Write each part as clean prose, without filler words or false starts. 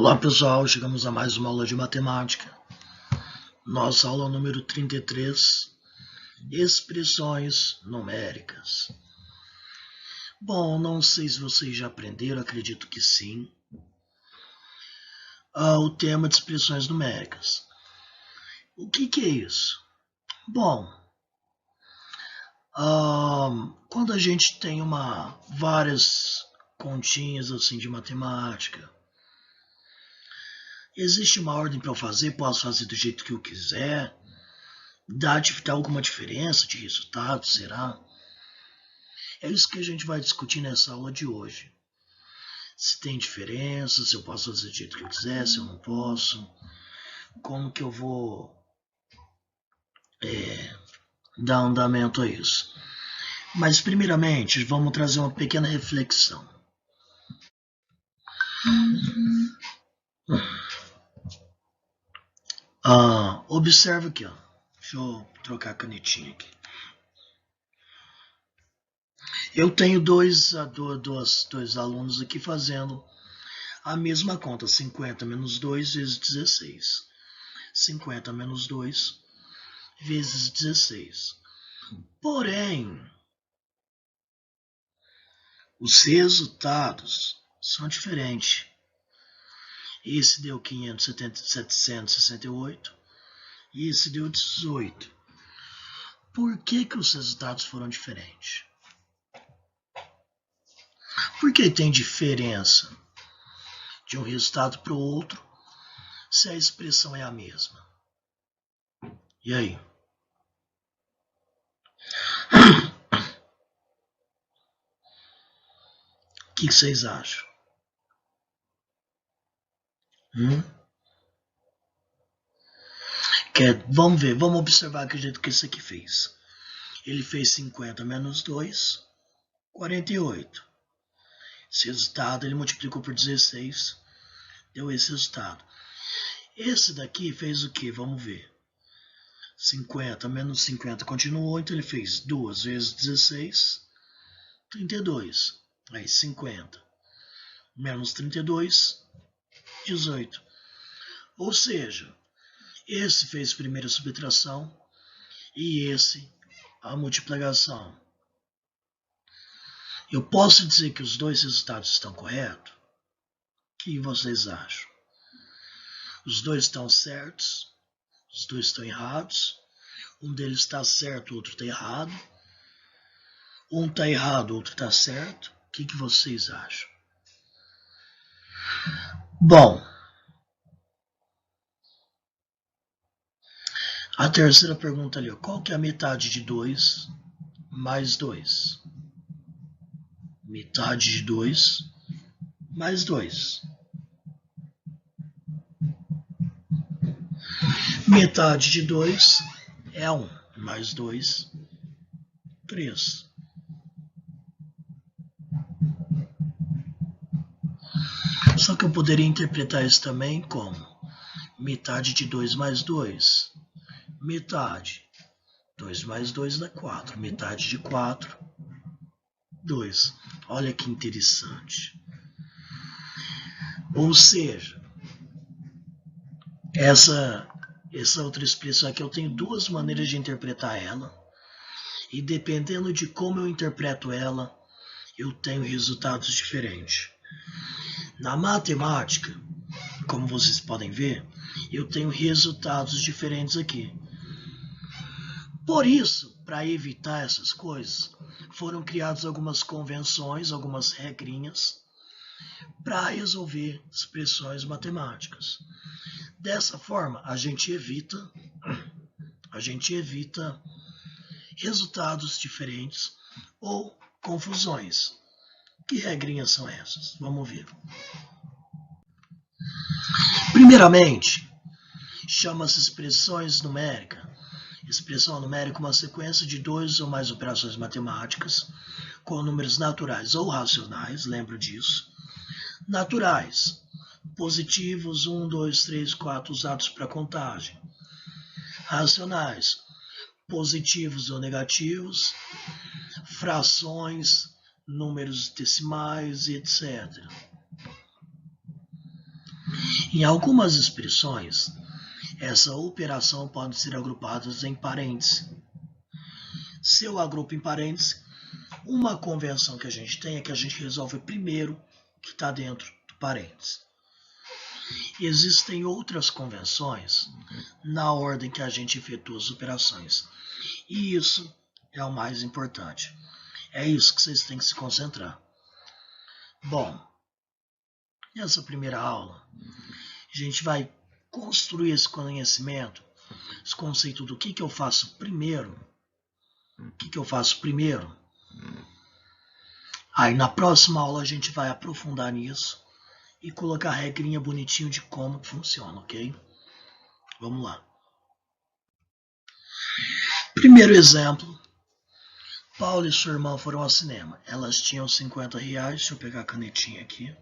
Olá pessoal, chegamos a mais uma aula de matemática. Nossa aula número 33, expressões numéricas. Bom, não sei se vocês já aprenderam, acredito que sim. O tema de expressões numéricas. O que é isso? Bom, quando a gente tem várias continhas assim de matemática, existe uma ordem para eu fazer, posso fazer do jeito que eu quiser. Dá alguma diferença de resultado, será? É isso que a gente vai discutir nessa aula de hoje. Se tem diferença, se eu posso fazer do jeito que eu quiser, se eu não posso. Como que eu vou dar andamento a isso. Mas primeiramente, vamos trazer uma pequena reflexão. Observe aqui, ó. Deixa eu trocar a canetinha aqui. Eu tenho dois alunos aqui fazendo a mesma conta, 50 menos 2 vezes 16. 50 menos 2 vezes 16. Porém, os resultados são diferentes. Esse deu 768 e esse deu 18. Por que os resultados foram diferentes? Por que tem diferença de um resultado para o outro se a expressão é a mesma? E aí? O que vocês acham? Vamos ver, vamos observar que jeito que esse aqui fez. Ele fez 50 menos 2, 48. Esse resultado ele multiplicou por 16, deu esse resultado. Esse daqui fez o que? Vamos ver. 50 menos 50 continuou, então ele fez 2 vezes 16, 32. Aí 50 menos 32, 18. Ou seja, esse fez primeiro a subtração e esse a multiplicação. Eu posso dizer que os dois resultados estão corretos? O que vocês acham? Os dois estão certos? Os dois estão errados? Um deles está certo, o outro está errado? Um está errado, o outro está certo? O que vocês acham? Bom, a terceira pergunta ali, qual que é a metade de 2 mais 2? Metade de 2 mais 2. Metade de 2 é 1, mais 2, 3. Só que eu poderia interpretar isso também como metade de 2 mais 2. Metade. 2 mais 2 dá 4. Metade de 4, 2. Olha que interessante. Ou seja, essa outra expressão aqui eu tenho duas maneiras de interpretar ela. E dependendo de como eu interpreto ela, eu tenho resultados diferentes. Na matemática, como vocês podem ver, eu tenho resultados diferentes aqui. Por isso, para evitar essas coisas, foram criadas algumas convenções, algumas regrinhas para resolver expressões matemáticas. Dessa forma, a gente evita resultados diferentes ou confusões. Que regrinhas são essas? Vamos ver. Primeiramente, chama-se expressões numéricas. Expressão numérica é uma sequência de 2 ou mais operações matemáticas com números naturais ou racionais, lembra disso. Naturais, positivos 1, 2, 3, 4 usados para contagem. Racionais, positivos ou negativos, frações, números decimais, etc. Em algumas expressões, essa operação pode ser agrupada em parênteses. Se eu agrupo em parênteses, uma convenção que a gente tem é que a gente resolve primeiro o que está dentro do parênteses. Existem outras convenções na ordem que a gente efetua as operações. E isso é o mais importante. É isso que vocês têm que se concentrar. Bom, nessa primeira aula, a gente vai construir esse conhecimento, esse conceito do que eu faço primeiro. O que eu faço primeiro? Aí na próxima aula a gente vai aprofundar nisso e colocar a regrinha bonitinho de como funciona, ok? Vamos lá. Primeiro exemplo. Paulo e sua irmã foram ao cinema. Elas tinham R$50. Deixa eu pegar a canetinha aqui.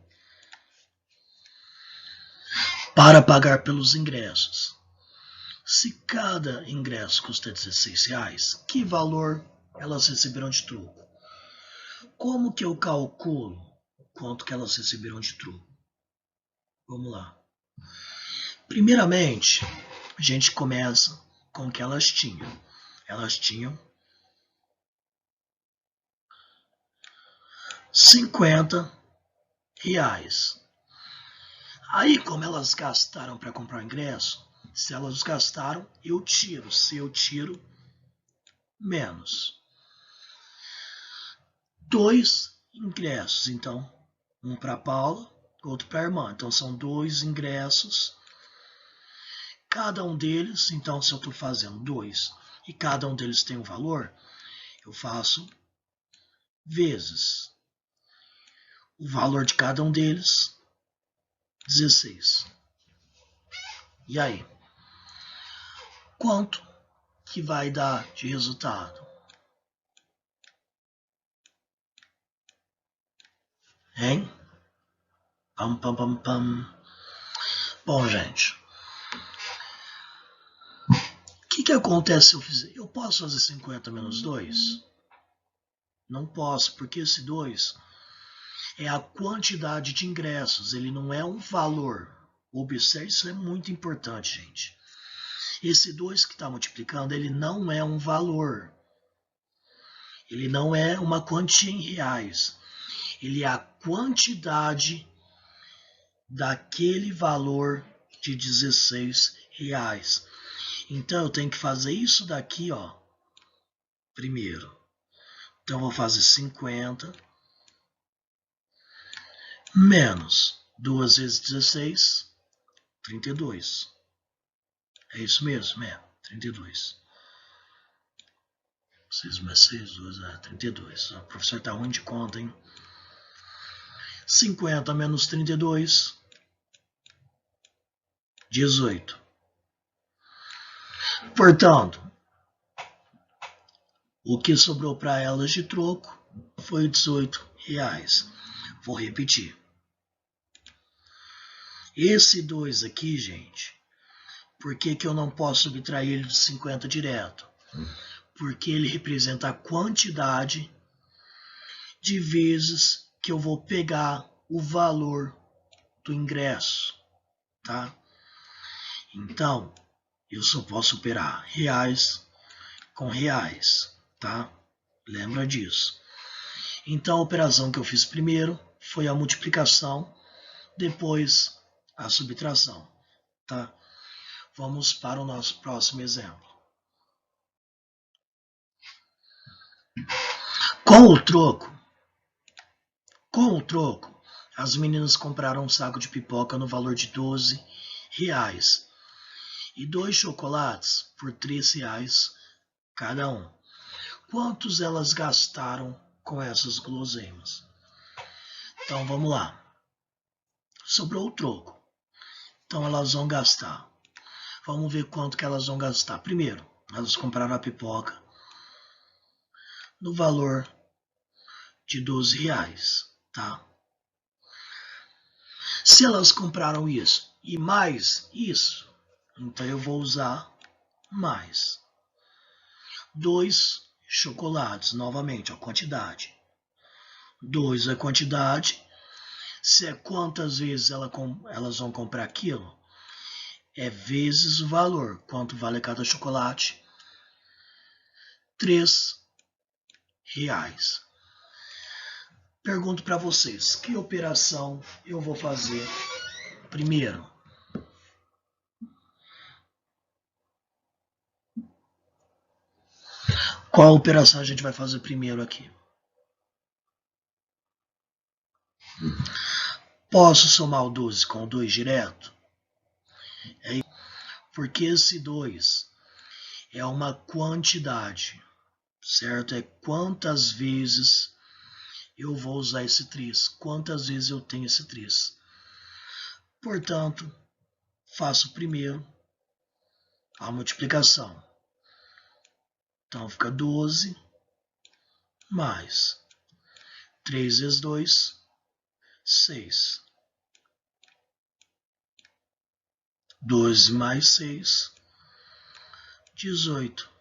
Para pagar pelos ingressos. Se cada ingresso custa R$16, que valor elas receberam de troco? Como que eu calculo quanto que elas receberam de troco? Vamos lá. Primeiramente, a gente começa com o que elas tinham. Elas tinham R$50. Aí, como elas gastaram para comprar o ingresso, se elas gastaram, eu tiro. Se eu tiro, menos. 2 ingressos, então, um para a Paula, outro para a irmã. Então, são 2 ingressos. Cada um deles, então, se eu estou fazendo 2 e cada um deles tem um valor, eu faço vezes o valor de cada um deles, 16. E aí? Quanto que vai dar de resultado? Hein? Pam, pam, pam, pam. Bom, gente. O que acontece se eu fizer? Eu posso fazer 50 menos 2? Não posso, porque esse 2 é a quantidade de ingressos. Ele não é um valor. Observe, isso é muito importante, gente. Esse 2 que está multiplicando, ele não é um valor. Ele não é uma quantia em reais. Ele é a quantidade daquele valor de R$16. Então, eu tenho que fazer isso daqui, ó, primeiro. Então, eu vou fazer 50 menos 2 vezes 16, 32. É isso mesmo, 32. 6 mais 6, 2, 32. O professor tá ruim de conta, hein? 50 menos 32, 18. Portanto, o que sobrou para elas de troco foi R$18. Vou repetir. Esse 2 aqui, gente, por que eu não posso subtrair ele de 50 direto? Porque ele representa a quantidade de vezes que eu vou pegar o valor do ingresso, tá? Então, eu só posso operar reais com reais, tá? Lembra disso. Então, a operação que eu fiz primeiro foi a multiplicação, depois a subtração, tá? Vamos para o nosso próximo exemplo. Com o troco, as meninas compraram um saco de pipoca no valor de R$12 e 2 chocolates por R$3 cada um. Quantos elas gastaram com essas guloseimas? Então vamos lá. Sobrou o troco. Então elas vão gastar. Vamos ver quanto que elas vão gastar. Primeiro, elas compraram a pipoca no valor de R$12, tá? Se elas compraram isso e mais isso, então eu vou usar mais. 2 chocolates, novamente, a quantidade. 2 é a quantidade. Se é quantas vezes elas vão comprar aquilo, é vezes o valor. Quanto vale cada chocolate? R$3. Pergunto para vocês, que operação eu vou fazer primeiro? Qual operação a gente vai fazer primeiro aqui? Posso somar o 12 com o 2 direto? Porque esse 2 é uma quantidade, certo? É quantas vezes eu vou usar esse 3, quantas vezes eu tenho esse 3. Portanto, faço primeiro a multiplicação. Então, fica 12 mais 3 vezes 2, 6. 12 mais 6, 18.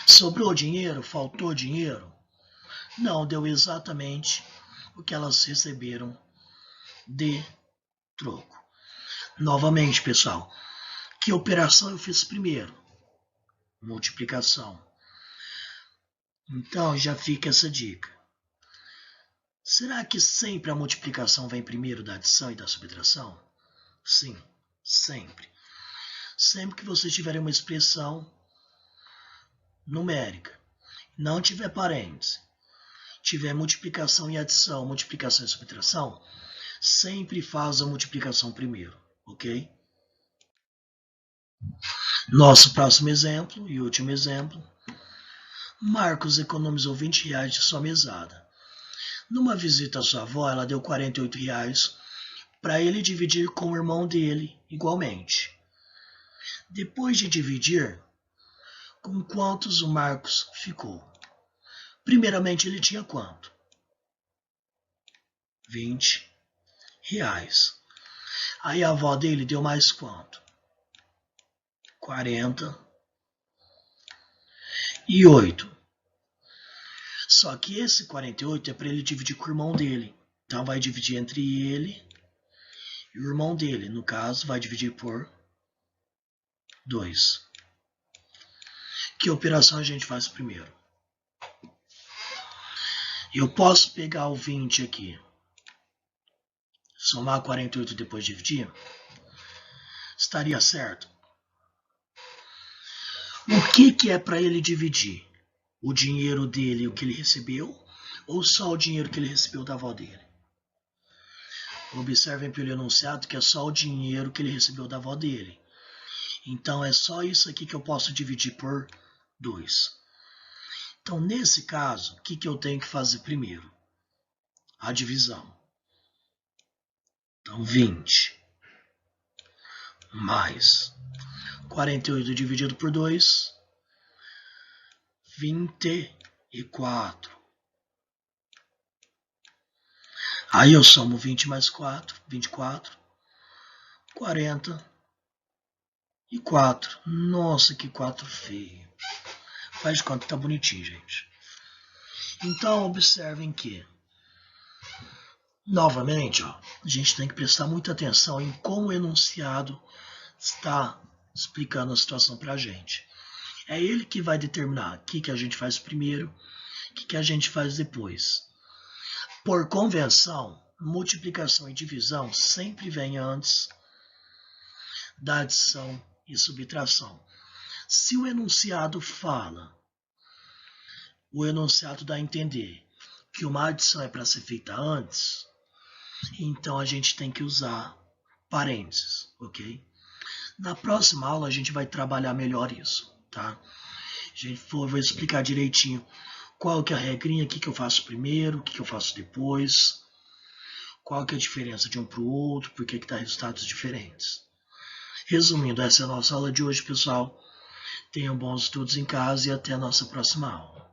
Sobrou dinheiro? Faltou dinheiro? Não, deu exatamente o que elas receberam de troco. Novamente, pessoal, que operação eu fiz primeiro? Multiplicação. Então, já fica essa dica. Será que sempre a multiplicação vem primeiro da adição e da subtração? Sim, sempre. Sempre que vocês tiverem uma expressão numérica, não tiver parênteses, tiver multiplicação e adição, multiplicação e subtração, sempre faz a multiplicação primeiro, ok? Nosso próximo exemplo e último exemplo. Marcos economizou R$20 de sua mesada. Numa visita à sua avó, ela deu R$48 para ele dividir com o irmão dele igualmente. Depois de dividir, com quantos o Marcos ficou? Primeiramente, ele tinha quanto? R$20. Aí a avó dele deu mais quanto? 48. Só que esse 48 é para ele dividir com o irmão dele. Então vai dividir entre ele e o irmão dele. No caso, vai dividir por 2. Que operação a gente faz primeiro? Eu posso pegar o 20 aqui, somar 48 e depois dividir? Estaria certo? O que é para ele dividir? O dinheiro dele, o que ele recebeu, ou só o dinheiro que ele recebeu da avó dele? Observem pelo enunciado que é só o dinheiro que ele recebeu da avó dele. Então, é só isso aqui que eu posso dividir por 2. Então, nesse caso, o que eu tenho que fazer primeiro? A divisão. Então, 20 mais 48 dividido por 2, 24. Aí eu somo 20 mais 4, 24, 44. Nossa, que 4 feio. Faz de conta que tá bonitinho, gente. Então, observem que, novamente, a gente tem que prestar muita atenção em como o enunciado está explicando a situação para a gente. É ele que vai determinar o que a gente faz primeiro, o que a gente faz depois. Por convenção, multiplicação e divisão sempre vem antes da adição e subtração. Se o enunciado fala, o enunciado dá a entender que uma adição é para ser feita antes, então a gente tem que usar parênteses, ok? Na próxima aula a gente vai trabalhar melhor isso, tá? A gente vai explicar direitinho qual que é a regrinha, o que eu faço primeiro, o que eu faço depois, qual que é a diferença de um para o outro, por que dá resultados diferentes. Resumindo, essa é a nossa aula de hoje, pessoal. Tenham bons estudos em casa e até a nossa próxima aula.